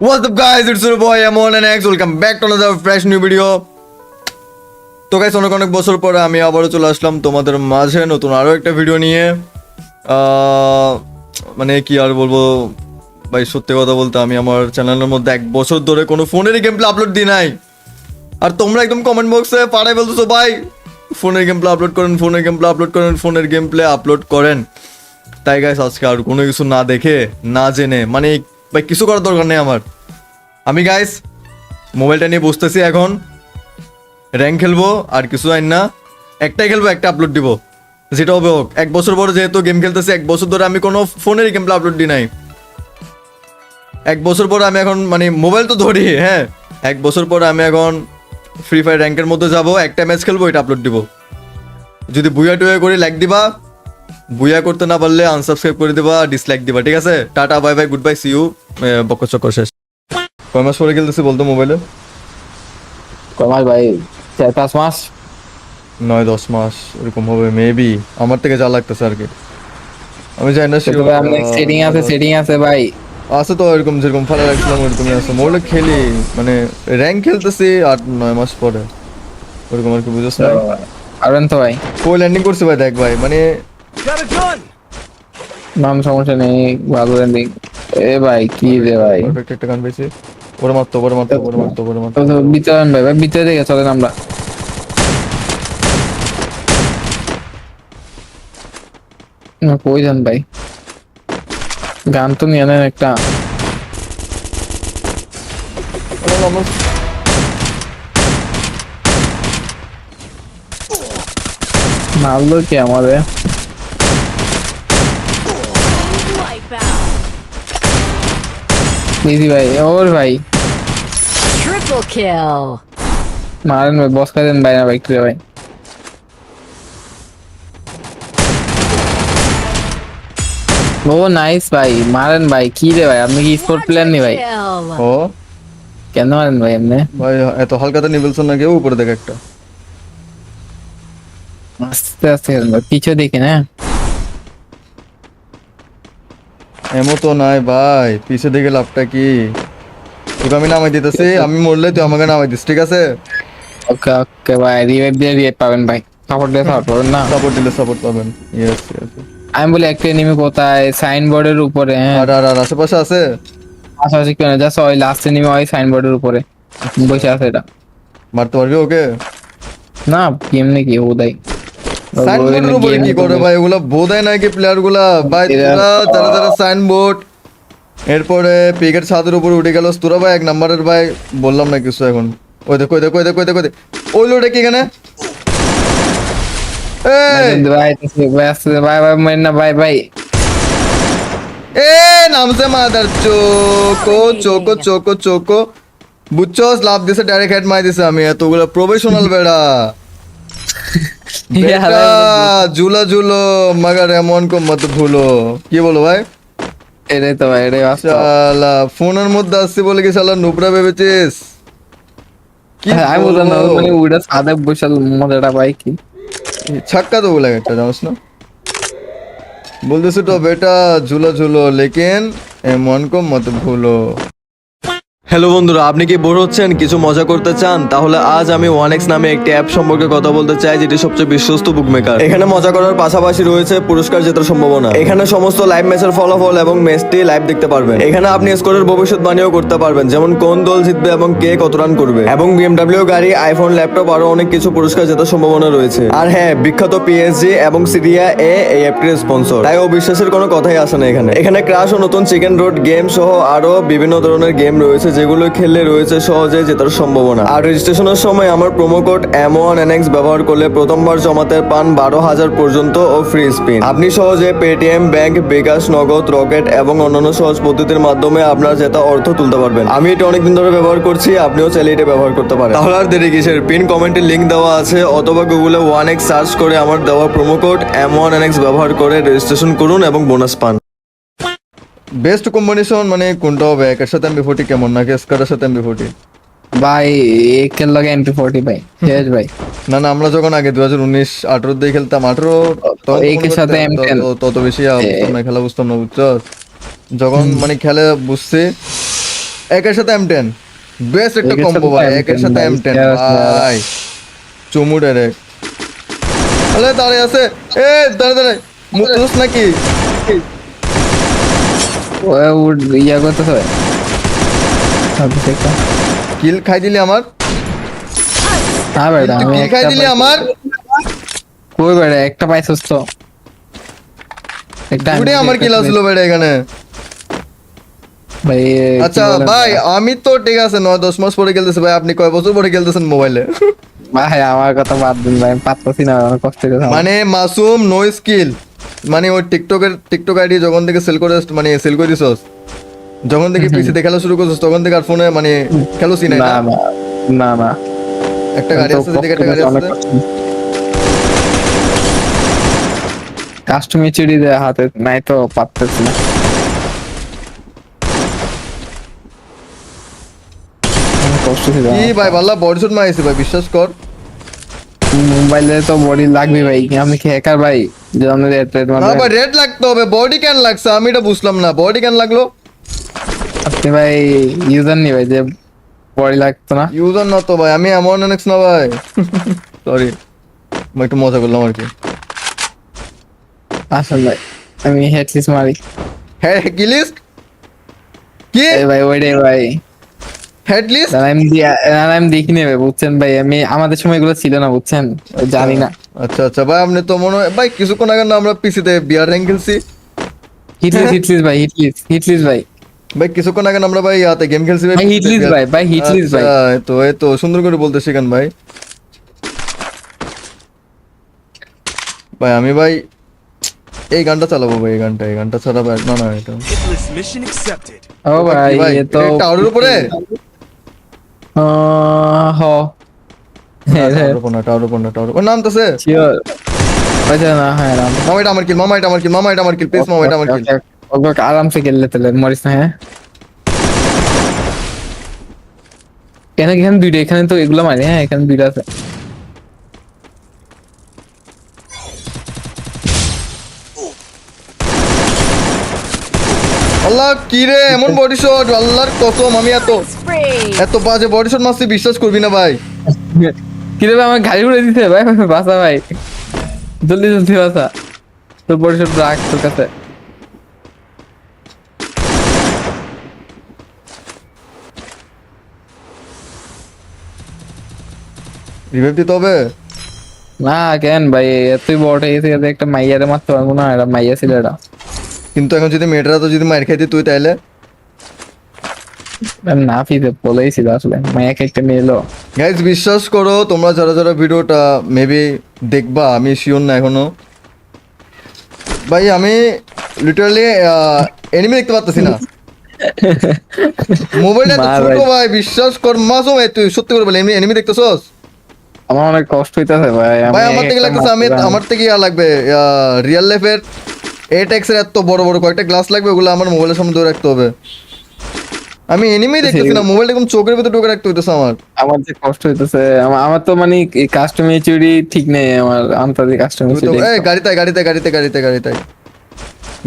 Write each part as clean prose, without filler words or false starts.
What's up guys, it's your boy Amon and X. Welcome back to another fresh new video. তো guys অনেক অনেক বছর পরে আমি আবারও চলে আসলাম তোমাদের মাঝে নতুন আরও একটা ভিডিও নিয়ে। মানে কি আর বলবো ভাই, সত্যি কথা বলতে আমি আমার চ্যানেলের মধ্যে 1 বছর ধরে কোনো ফোনেরই গেম প্লে আপলোড দিই নাই। আর তোমরা একদম কমেন্ট বক্সে পাড়ায় বলতেছো ভাই ফোনের গেম প্লে আপলোড করেন, ফোনের গেম প্লে আপলোড করেন, ফোনের গেম প্লে আপলোড করেন। তাই গাইস আজকে আর কোনো কিছু না দেখে না জেনে মানে ভাই কিছু করার দরকার নেই আমার। আমি গাইস মোবাইলটা নিয়ে বসতেছি, এখন র্যাঙ্ক খেলবো আর কিছু জানি না, একটাই খেলবো, একটা আপলোড দিব, যেটা হবে হোক। 1 বছর পরে যেহেতু গেম খেলতেছি, 1 বছর ধরে আমি কোনো ফোনেরই গেম প্লে আপলোড দিই নাই। 1 বছর পরে আমি এখন মানে মোবাইল তো ধরি, হ্যাঁ 1 বছর পরে আমি এখন ফ্রি ফায়ার র্যাঙ্কের মধ্যে যাবো, একটা ম্যাচ খেলবো, এটা আপলোড দিব। যদি বুয়া টুয়া করি লাইক দিবা, বুয়া করতে না পারলে আনসাবস্ক্রাইব করে দিবা, ডিসলাইক দিবা, ঠিক আছে? Tata bye bye goodbye see you. বকর চক্কর শেষ। কয় মাস পরে খেলতেছি বলতো মোবাইলে? কয় মাস ভাই? 4-5 মাস। 9-10 মাস এরকম হবে মেবি, আমার থেকে যা লাগতেছে আর কি। আমি জানি না তো ভাই আপনার সেটিং আছে ভাই। আছে তো এরকম, যেরকম ফেলা রাখছিলাম ওরকমই আছে। মোবাইলে খেলি মানে র্যাঙ্ক খেলতেছি 8-9 মাস পরে ওরকম আর কি, বুঝছ না? পারবেন তো ভাই? কই ল্যান্ডিং করছি ভাই, দেখ ভাই মানে নাম সমস্যা নেই, ভালো ল্যান্ডিং। এ ভাই কি রে ভাই, পারফেক্ট একটা গান পেয়েছি। ওরে মারতো ওরে মারতো ওরে মারতো ওরে মারতো। তো ভিতরে আন ভাই, ভাই ভিতরে দেখে চলেন আমরা। কই যান ভাই? গান তো নিয়ে নেন একটা। মারলো কি আমারে? দিদি ভাই, ওর ভাই Triple kill. মারেন ভাই, বস খাই দেন ভাই, না ভাই কি রে ভাই? ও নাইস ভাই, মারেন ভাই। কি রে ভাই, আপনি কি স্পোর্ট প্লেয়ার নি ভাই? Kill. ও কেন মারেন ভাই এমনি? ভাই এত হালকাতে নিবেলছেন না কেউ, উপরে দেখ একটা। আস্তে আস্তে খেলেন ভাই, পিছু দেখে না। এমন তো নাই ভাই, পিছে দিকে লাভটা কি? তোকে আমি নামাই দিতেছি, আমি মরলে তুই আমাকে নামাই দিস, ঠিক আছে? ওকে ওকে ভাই, রিভাইভ দিয়ে রিভাইভ পাবেন ভাই, সাপোর্ট দিয়ে সাপোর্ট পাবেন না। সাপোর্ট দিলে সাপোর্ট পাবেন। Yes yes. আমি বলি একটা এনিমি কোথায়? সাইনবোর্ডের উপরে। হ্যাঁ আর আশেপাশে আছে? আশেপাশে কেন, জাস্ট ওই লাস্ট এনিমি ওই সাইনবোর্ডের উপরে বসে আছে। এটা মারতে পারবি ওকে? না এমনি কি উদয় সাইনবোর্ডের উপরে কি করে ভাই? ওগুলা বোধায় নাকি প্লেয়ার গুলা ভাই? তোরা যারা যারা সাইনবোর্ড এরপরে পিকের ছাদের উপরে উঠে গেল তোরা ভাই, 1 নাম্বারের ভাই বললাম না কিছু এখন। ওই দেখো ওই দেখো ওই দেখো ওই দেখো ওই দেখো। ওই লোটা কি এখানে? এই ভাই ভাই আসছে ভাই, ভাই মেন না ভাই ভাই। এ নামছে mother choco choco choco choco, বুঝছস? লাভ দিছে, ডাইরেক্ট হেড মাই দিছে। আমি এতগুলো প্রফেশনাল বেড়া বেটা ঝুলা ঝুলো মগর এমন কো মত ভুলো। কি বলো ভাই? এটাই তো ভাই, এটাই বাস্তব। শালা ফোনের মধ্যে আসছে বলে কি শালা নুবরা ভেবেছিস? কি হ্যাঁ, আমি বললাম না, বলবো? মানে ওটা সাদা বসাল মজাটা ভাই কি। छक्का तो बोला একটা, জানোস না? বলতেছে তো বেটা ঝুলো ঝুলো লেকিন এমন কো মত ভুলো। হ্যালো বন্ধুরা, আপনি কি বোর হচ্ছেন, কিছু মজা করতে চান? তাহলে আজ আমি 1x নামে একটি অ্যাপ সম্পর্কে কথা বলতে চাই, যেটি সবচেয়ে বিশ্বস্ত বুকমেকার। এখানে মজা করার পাশাপাশি রয়েছে পুরস্কার জেতার সম্ভাবনা। এখানে সমস্ত লাইভ ম্যাচের ফলাফল এবং ম্যাচটি লাইভ দেখতে পারবেন। এখানে আপনি স্কোরের ভবিষ্যৎবাণীও করতে পারবেন, যেমন কোন দল জিতবে এবং কে কত রান করবে। এবং BMW গাড়ি, আইফোন, ল্যাপটপ আরো অনেক কিছু পুরস্কার জেতার সম্ভাবনা রয়েছে। আর হ্যাঁ, বিখ্যাত PSG এবং সিরিয়া এ এই অ্যাপটির স্পন্সর, তাই অবিশ্বাসের কোনো কথাই আসে না এখানে। এখানে ক্রাশ ও নতুন চিকেন রোড গেম সহ আরো বিভিন্ন ধরনের গেম রয়েছে, যেগুলো খেললে রয়েছে সহজে জেতার সম্ভাবনা। আর রেজিস্ট্রেশনের সময় আমার প্রোমো কোড M1NX ব্যবহার করলে প্রথমবার জমাতে পান 12,000 পর্যন্ত ও ফ্রি স্পিন। আপনি সহজে পেটিএম, ব্যাংক, বিকাশ, নগদ, রকেট এবং অন্যান্য সহজ পদ্ধতির মাধ্যমে আপনার জেতা অর্থ তুলতে পারবেন। আমি এটা অনেকদিন ধরে ব্যবহার করছি, আপনিও চাইলে এটা ব্যবহার করতে পারেন। তাহলে আর দেরি কিসের? পিন কমেন্টে লিংক দেওয়া আছে, অথবা গুগলে 1x সার্চ করে আমার দেওয়া প্রোমো কোড M1NX ব্যবহার করে রেজিস্ট্রেশন করুন এবং বোনাস পান। বেস্ট কম্বিনেশন মানে কোনটা হবে? একের সাথে MP40 কেমন, নাকি স্কারের সাথে MP40? ভাই একের লগে MP40 ভাই শেষ ভাই। না না, আমরা যখন আগে 2019-18 দিয়ে খেলতাম, 18 তখন তো একের মনে সাথে করতাম M10 তত বেশি বুঝতাম না, খেলা বুঝতাম না, বুঝছো? যখন মানে খেলে বুঝছি একের সাথে M10 বেস্ট একটা একের কম্বো সাথে ভাই, M10 একের সাথে ভাই, M10 yes, ভাই, চুমু ডাইরেক্ট। আরে দাঁড়িয়ে আছে, এ দাঁড়ায় মুখোশ নাকি? ইয়া করতেছে কিল খাই দিলি আমার, হ্যাঁ বেটা আমি কিল খাই একটা দিলি আমার, কই বেটা একটা পাইছস তো একটা উড়ে আমার কিল আসলো বেটা এখানে। ভাই আচ্ছা ভাই আমি তো ঠিক আছে 9-10 মাস পরে খেলতেছি ভাই, আপনি কয় বছর পরে খেলতেছেন মোবাইলে? ভাই আমার কথা বাদ দিন ভাই, আমি পারতেছি না, আমার কষ্ট হইতেছে আমার। মানে মাসুম নো স্কিল, মানে ওই টিকটক আইডি যখন থেকে সেল করে, মানে সেল করে দিছস, যখন থেকে পিসি দেখালো শুরু করছস তখন থেকে আর ফোনে মানে খেলোসি নাই না না? না না না একটা গাড়ি তো আছে, দিকে একটা গাড়ি আছে। কাস্টমার চুরি দেয় হাতে নাই তো পারতেছি না। আমার কষ্ট ছিল কি ভাই বাল্লা বডি শট মারাইছে ভাই, বিশ্বাস কর। মোবাইলে তো বডি লাগবে ভাই, আমি কি হ্যাকার ভাই যে আমাদের রেড না ভাই রেড লাগতে হবে, বডি কেন লাগছে আমি এটা বুঝলাম না, বডি কেন লাগলো? আপনি ভাই ইউজার নি ভাই যে বডি লাগতো না। ইউজার না তো ভাই, আমি এমন নেক্স না ভাই, সরি আমি একটু মজা করলাম আর কি। আসল ভাই আমি হেডলিস্ট মারি। হ্যাঁ কি লিস্ট, কি এই ভাই ওইটাই ভাই, হেড লিস্ট? আমি দেখিনি ভাই বুঝছেন ভাই, আমি আমাদের সময় এগুলো ছিল না বুঝছেন, জানি না। আচ্ছা আচ্ছা ভাই, আপনি তো মনে হয় ভাই কিছুক্ষণ আগে না আমরা পিসিতে বিয়ার র্যাঙ্ক খেলছি হিটলিস্ট ভাই, হিটলিস্ট ভাই, ভাই, কিছুক্ষণ আগে না আমরা ভাই ইয়াতে গেম খেলছি ভাই হিটলিস্ট ভাই, ভাই হিটলিস্ট ভাই। আচ্ছা, এই তো সুন্দর করে বলতে শিখান ভাই। ভাই আমি ভাই এই গানটা চালাবো ভাই, এই গানটা ছাড়া ভাই না না এটা Hitless mission accepted. ও ভাই কি ভাই, এ তো এটা টাওয়ারের উপরে? হ টাওয়ার উপর না, ওর নাম তো আছে শিওর আচ্ছা না হ্যাঁ রাম মামা, এটা আমার কিল, প্লিজ মামা, এটা আমার কিল। ওকে আরামসে খেললে তাহলে মরিস না হ্যাঁ। এখানে দুইটা, এখানে তো এগুলো মারি, হ্যাঁ এখানে দুইটা আছে। আল্লাহ কি রে এমন বডি শট, আল্লাহর কসম আমি Spree. এত বাজে বডি শট মারছি বিশ্বাস করবি না ভাই। কি রে ভাই আমার গাড়ি উড়ে দিতে ভাই, বাসা ভাই জলদি জলদি বাসা, তোর পরিষদ রাখ তোর কাছে। রিভাইভ দিতে হবে। না কেন ভাই এতই বড় হয়ে গেছে, একটা মাইয়ারে মারতে পারবো না, এটা মাইয়া ছিল এটা। কিন্তু এখন যদি মেয়েটা তো যদি মার খাইতি তুই তাইলে না ফিতে বলেইছিল আসলে মাইয়াকে একটা নিয়ে এলো। গাইজ বিশ্বাস করো তোমরা যারা যারা ভিডিওটা মেবি দেখবা, আমি শিওর না এখনো ভাই, আমি লিটারালি এনিমি দেখতে পাচ্ছি না, মোবাইলটা তো মা ছোট ভাই। ভাই, বিশ্বাস কর মাসো ভাই, তুই সত্যি করে বল এনিমি দেখতেছস আমার অনেক কষ্ট হইতেছে ভাই, ভাই? আমার থেকে লাগতেছে, আমার থেকে ইয়া লাগবে রিয়েল লাইফের 8x এর এত বড় বড় কয়েকটা গ্লাস লাগবে, ওগুলো আমার মোবাইলের সামনে ধরে রাখতে হবে। আমি এনিমি দেখতেছি না, মোবাইলটা একদম চোখের ভিতরে ঢোকে রাখতে হইতেছে আমার। আমার যে কষ্ট হইতেছে, আমার তো মানে কাস্টমার চুরি ঠিক নেই, আমার আন্তরিক কাস্টমার তুই তো চুরি। এই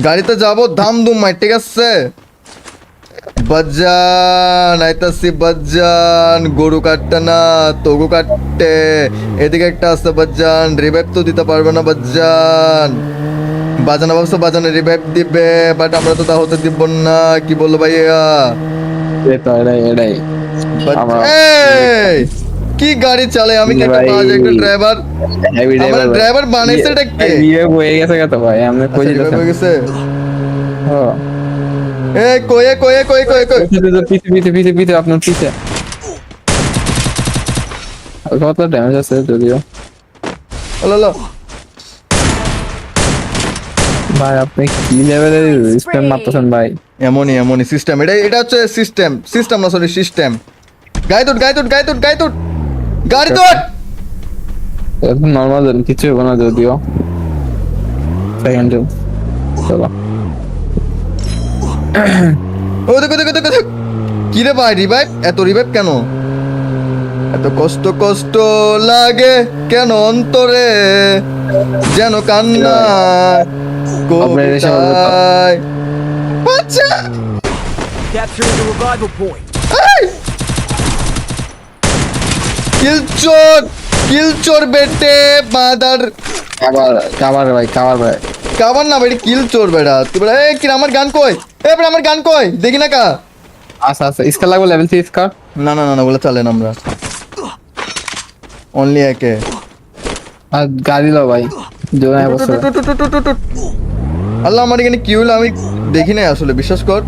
গাড়িতে যাবো ধাম ধুম মাই, ঠিক আছে? বাজান আইতাছি বাজান, গরু কাটতে না তগু কাটতে, এদিকে একটা আছে বাজান, রিভাইভ তো দিতে পারবে না বাজান, বাজানা ভাবছো বাজানে রিভাইভ দিবে, বাট আমরা তো তা হতে দিব না, কি বললো ভাইয়া? এটাই আমার- এই, কি গাড়ি চালায় আমি, একটা ভাই, বাজে একটা ড্রাইভার, heavy আমার driver ভাই। ড্রাইভার বানাইছে এটা কে? revive হয়ে গেছে কত ভাই, আমি কই আচ্ছা, revive দিতেছেন। হয়ে গেছে। হ্যাঁ। এই কই পিছে আপনার পিছে কত ড্যামেজ আছে যদিও আল্লাহ, ভাই, আপনি কি লেভেলের স্প্যাম মারতেছেন ভাই? এমনই সিস্টেম, এটা হচ্ছে সিস্টেম না সরি সিস্টেম। গাড়ি তোট গাড়ি তোট। একদম নর্মাল জন, কিছু হবে না যদিও। সেকেন্ড জন চলো। ও দেখো কি রে ভাই, এত রিভাইভ কেন? এত কষ্ট লাগে কেন অন্তরে, যেন কান্না কবিতায়। আচ্ছা Capturing the revival point. কিল চোর বেটে মাদার কাবার ভাই কাবার না বেটি কিল চোর বেটা তুই বেটা এ কি আমার গান কই এ বেটা আমার গান কই দেখি না কা আচ্ছা ইসকা লাগবে লেভেল 3 ইসকা না বলে চলেন আমরা অনলি একে আর গাড়ি লাও ভাই জোরে বসে আল্লাহ আমার এখানে কি হলো আমি দেখি নাই আসলে বিশ্বাস কর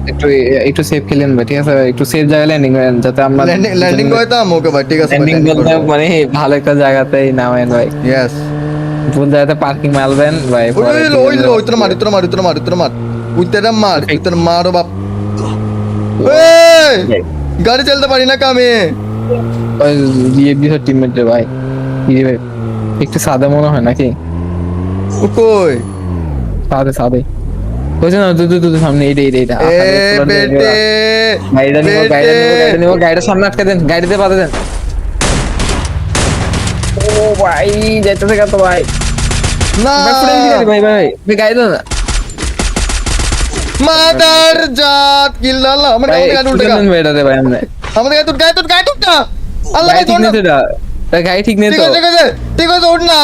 একটু সেফ খেলেন ভাই ঠিক আছে একটু সেফ জায়গায় ল্যান্ডিং করেন যাতে আমরা ল্যান্ডিং করতাম ওকে ভাই ঠিক আছে ল্যান্ডিং বলতে মানে ভালো একটা জায়গাতেই নামেন ভাই ইয়েস ভুল জায়গাতে পার্কিং মারবেন ভাই ওই তোর মার উইতেরা মারো বাপ গাড়ি চালাতে পারি না কামে ওই ডিএফডি এর টিমমেট রে ভাই ইয়ে ভাই একটু সাদা মনে হয় নাকি ও কই সাদে কইছ না তুই সামনে এইটা এ বেটে গাড়িটা নিবো গাড়িটা সামনে আটকে দেন গাড়িতে বাধা দেন ও ভাই যাইতেছে কত ভাই না ভাই গাড়ি দাও না মাদার জাত কিল্লাল্লাহ আমার গাড়ি উল্টে গেল ভাই আমনে আমাদের গাড়ি উঠ না আল্লাহ গাড়ি ঠিক নেই তো গাড়ি ঠিক নেই তো ঠিক আছে উঠ না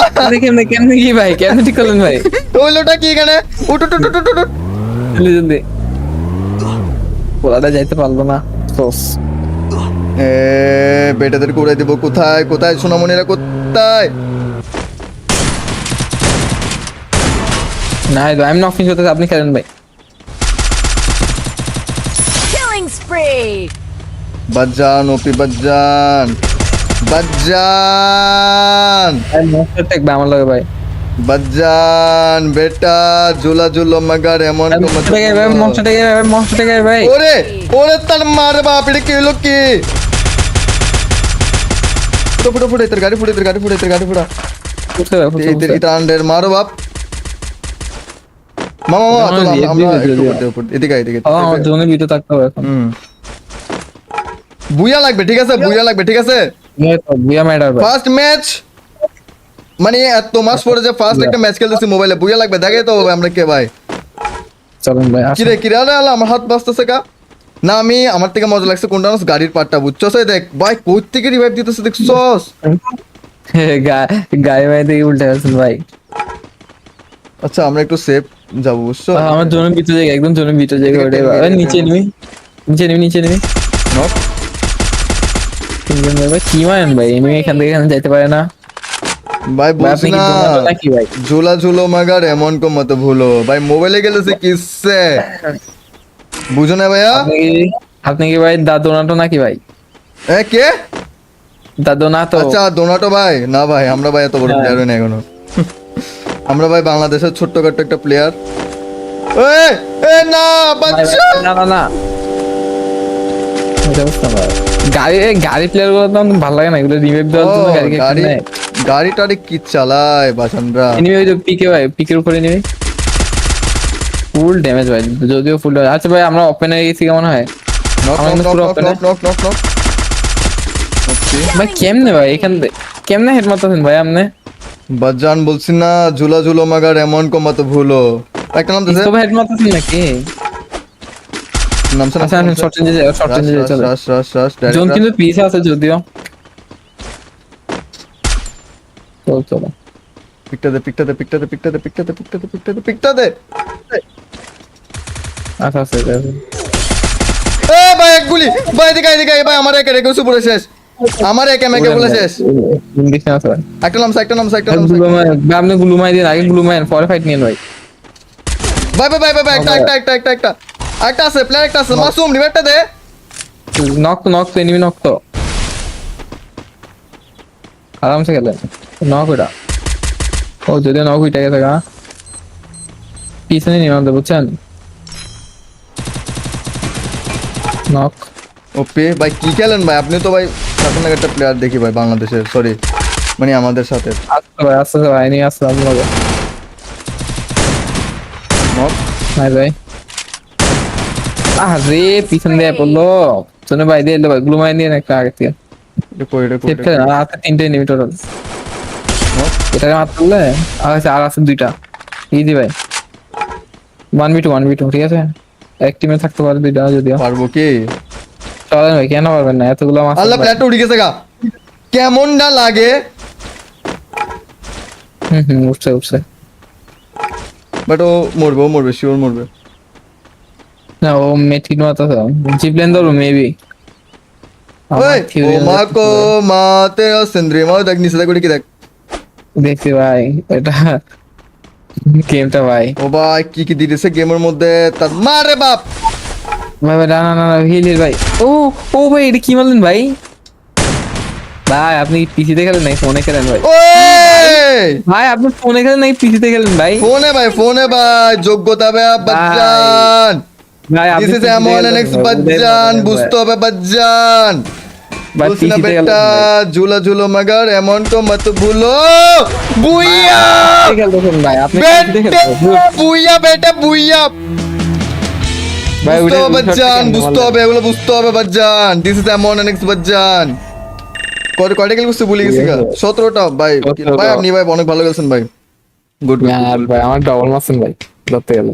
কেমনে কি ভাই কেমনে ঠিক করলেন ভাই ওই লোটা কি এখানে উঠ জলদি পোলাটা যাইতে পারলো না সোস এ বেটাদের করে দিব কোথায় সোনামণিরা কোথায় না ভাই আমি নক করতে আপনি খেলেন ভাই Killing spree. বাজান ওপি বাজান আমি মস্ত টেকবে আমার লগে ভাই বাজান বেটা ঝুলো মাগার এমন মস্ত টেকে ভাই ওরে তার মার বাপ এটা কি হলো কি ফুটো তোর গাড়ি ফুটা এটা আন্ডের মারো বাপ মামা আমরা এদিকে আমার জন্য ভিডিও থাকতে হবে এখন বুইয়া লাগবে ঠিক আছে বিয়া ম্যাটার ভাই ফার্স্ট ম্যাচ মানে এত মাস পরে যে ফার্স্ট একটা ম্যাচ খেলতেছি মোবাইলে বুইয়া লাগবে দেখে তো আমরা কে ভাই চলেন ভাই কিরে আরে আমার হাত বাজতেছে কা না আমি আমার থেকে মজা লাগছে কোনটা গাড়ির পার্টটা বুঝছস এই দেখ ভাই কই থেকে রিভাইভ দিতেছে দেখছস গায়ে ভাই দেখে উল্টে গেছেন ভাই আচ্ছা আমরা একটু সেফ যাবো বুঝছো আমার জন্য ভিতরে জায়গা একদম জন্য ভিতরে জায়গা ওঠে ভাই নিচে নিবি নক তিনজন ভাই কি মারেন ভাই এমনি এখান থেকে এখানে যাইতে পারে না ভাই ভাই, আপনি বলছি কি না দোকানদার নাকি ভাই? ঝুলো মাগার এমন কো মত ভুলো ভাই মোবাইলে গেলে সে কিসে বুঝো না ভাইয়া আপনি কি ভাই দাদোনাটো নাকি ভাই এ কে দাদোনাটো আচ্ছা দোনাটো ভাই না ভাই আমরা ভাই এত বড় হ্যাঁ। প্লেয়ার না এখনো আমরা ভাই বাংলাদেশের ছোট্টখাট্ট একটা প্লেয়ার এ না বাচ্চা না এটা বুঝতে পারো গাড়ি প্লেয়ার গুলো তো আমার ভালো লাগে না এগুলো রিভাইভ দেওয়ার জন্য গাড়িটারে কি চালায় বাসানরা এনিমি ওই যে পিকের উপরে এনিমি ফুল ড্যামেজ ভাই যদিও ফুল আচ্ছা ভাই আমরা ওপেন হয়ে গেছি কেমন হয় নক আমার কিন্তু পুরো open এ। ওকে ভাই কেমনে ভাই এখান কেমনে হেড মারতেছেন ভাই আপনি বাজান বলছি না ঝুলো মাগার এমন কো মত ভুলো একটা নাম দিছে ইসকো হেড মারতেছেন নাকি নাম আচ্ছা শর্ট রেঞ্জে চলে রাস জোন কিন্তু পিছে আছে যদিও চলো পিকটা দে আচ্ছা আচ্ছা এ ভাই এক গুলি ভাই এদিকে ভাই আমার একে রেখে পুরো শেষ আমার একে মেকে বলে শেষ ইংলিশ আছে ভাই একটা নাম আপনি গুলুমাই দিন আগে গুলুমাই পরে ফাইট নিয়ে ভাই ভাই একটা আছে প্লেয়ার একটা আছে মাসুম রিভাইভটা দে নক তো এনিমি নক তো আরামসে খেলেন নক ওটা ও যদি নক উইটা গেছে গা পিছনে নিয়ে আমাদের বুঝছেন নক ওপে ভাই কি খেলেন ভাই আপনি তো ভাই খতরনাক একটা প্লেয়ার দেখি ভাই বাংলাদেশের সরি মানে আমাদের সাথে আস্তে ভাই এনিমি আসছে আপনার নক ভাই আরে পিছন দিয়ে পড়লো শুনে ভাই দিয়ে এলো ভাই গ্লুমাই দিয়ে একটা আগে থেকে সেট খেলেন আর আছে তিনটে এনিমি টোটাল এটাকে মারলে আর আছে দুইটা ইজি ভাই 1v2 ঠিক আছে এক টিমে থাকতে পারে দুইটা যদিও পারবো কি চলেন ভাই কেন পারবেন না এতগুলো মাছ আল্লাহ প্লেয়ারটা উড়ে গেছে গা কেমনটা লাগে? উঠছে উঠছে। বাট ও মরবে শিওর মরবে। না ও মেট্রিক মারতে জিপলেন ধরো মেবি। ওই ও মা কো মা তেরা সিন্দ্রি মা দেখ নিচে দেখ ওটা কি দেখ। দেখছি ভাই এটা গেমটা ভাই। ও ভাই কি কি দিতেছে গেমের মধ্যে তার মারে বাপ। ভাই ভাই না না না হিল ভাই। ও ও ভাই এটা কি মারলেন ভাই? ভাই আপনি পিসিতে খেলেন নাই ফোনে খেলেন ভাই? ওই ভাই আপনি ফোনে খেলেন নাই পিসিতে খেলেন ভাই? ফোনে ভাই যোগ্যতা বে বাচ্চান। ভাই আপনি দিস ইজ এমন এক্স বাচ্চান বুঝতে হবে বাচ্চান। ভাই বলছি না পিসিতে বেটা ঝুলো ঝুলো মগর এমন তো মত ভুলো। বুইয়া খেলতেছেন ভাই আপনি পিসিতে বেটা খেলতেছেন বুইয়া বেটা বুইয়া। ভাই বুঝতে ওটা হবে বাচ্চান বুঝতে হবে এগুলো বুঝতে হবে বাচ্চান। দিস ইজ এমন এক্স বাচ্চান। কয়টা কিল বুঝতে ভুলে গেছি গা 17টা ভাই। ভাই আপনি ভাই অনেক ভালো খেলছেন ভাই। গুড ভাই আমার ডবল মারছেন ভাই ধরতে গেলে।